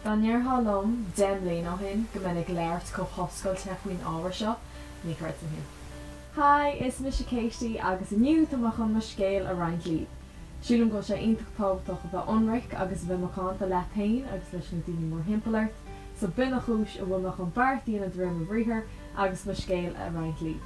Dan nearthalum dem léon ó hin go minic léirt go hoscailte faoin ábhar seo ní chuirt hin. Hi, is me Katie agus iniu amach an Scéal a Roinneann Katie. Siúlum go sé ionintach tábhachtach a bheith onric agus bheith macánta le Féin agus leis na daoine mór himpelairt, so bin a chúis a bhfuil nach an bartaíon a drom a bhríthir agus me Scéal a Roinneann Katie.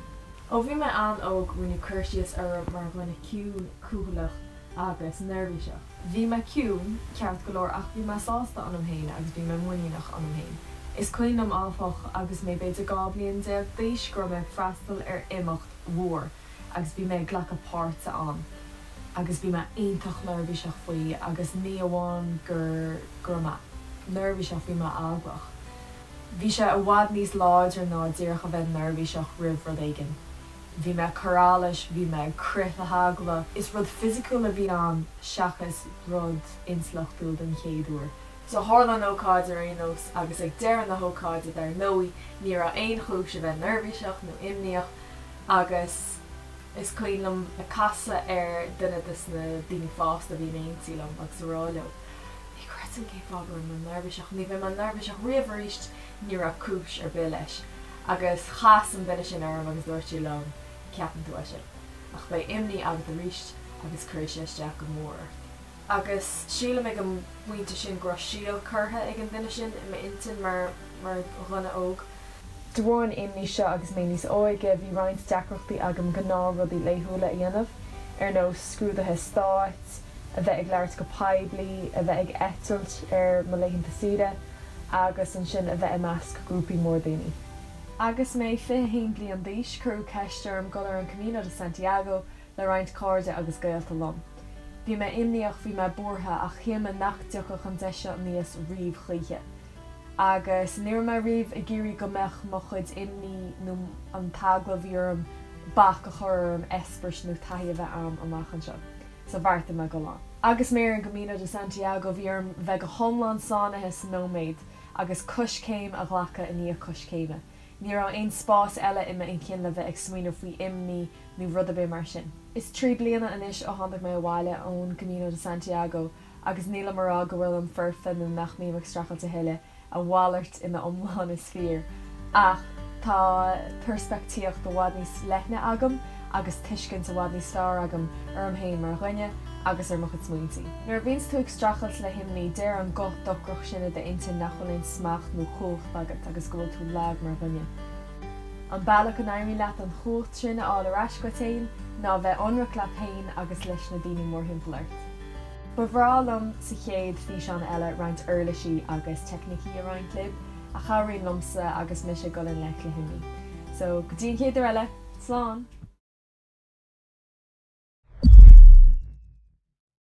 Ó bhí me an óg rinne chuirsias ar mar gine ciún cúpalach agus nervhí seo. Bhí me ciún ceart go leor ach bhí me sásta an héin agus bhí me muoíach an héin. Is cuiin am áfach agus mé beidir gá bliain de bhís gur me freistal ar imeacht mhór agus bhí me ghlacha páirte an. Agus bhí me aontacht nervhíseach faoi agus ní amháin gur me nervhíseach bhí me ágbach. Bhí sé a bhhad níos láidir ná díreach a bheith nervhíseach rih rud éigean. Bhí me chorális, bhí me crit a hagla. Is rud fisiciúil a bhí an seachas rud inslachúil den chéadúir. So hálan ócáid ar aonos agus ag dearan na hócáide ar nóí ní a aon chúis a bheith nervhíseach nó imníoch agus is cuilam a casa ar duine na daoine fásta bhí méontílam agus ráileo. Ní cretan cé fágur na nervhíseach, ní bheith man nervhíseach riamhríist ní a cúis ar bí leis. Agus chas an bine sin arm agus dúirtí lom ceapan tú sin. Ach ba imní agus a ríist agus chuir isteach go mór. Agus síla me an muinte sin gro síal curtha ag an duine sin i intin mar runna óg. Dúinn imní seo agus mé níos óige bhí roinnt deacrochtaí agam gná rudí léithúla a dhéanamh ar nó scrúdathe stáit, a bheith ag leirt go peblií, a bheith ag etalt ar maléinnta siide, agus an sin a bheith i measc grúpaí mór daoine. Agus mé fihín bliain díos crú ceistir am golar an Camino de Santiago le roinnt cáirde agus gaolta lom. Bhí me imníoch bhí me bortha ach chéime nachteocha an deise níos riomh chluiche. Agus níor me riomh i ggéirí go meach mo chuid imní nó an tagla bhíorm bach a churm espers nó taitheh am amachchan seo, sa bharta me go lá. Agus mé an Camino de Santiago bhíorm bheith go thomlan sánathe san nóméid agus cos céim a ghlacha in níomh cos céime. Ní an aon spás eile imime in cin le bheith ag smaoinú faoi imní nó rud a bheith mar sin. Is 3 bliana inis ó tháinig mé bháile ón Camino de Santiago agus níla marrá go bhfuil an furfa nó nach míach strachailte heile a bhálairt ina omláin is fear. Ach tá perspectíocht do bhád níos leithne agam agus tuiscint a bhád níos star agam ar an héin mar Roinneann agus ar mochad smaointí. Nuair bhíonn tú ag strachailt le himní deir an goth docroch sinna de intin nachholíonn smacht nó chócht agat agus go bhfuil tú leag mar Roinneann. An bailach an aimí leat an chócht sin áil arás go tain ná bheith onrach le Féin agus leis na daoine mór himpelairt. Ba bhrálam sa chéad fhí seán eile roinnt uirlisí agus technicí a roinnt libh a chairríonn lomsa agus mis go le lech le himní. So go dtíon chéad eile, slán!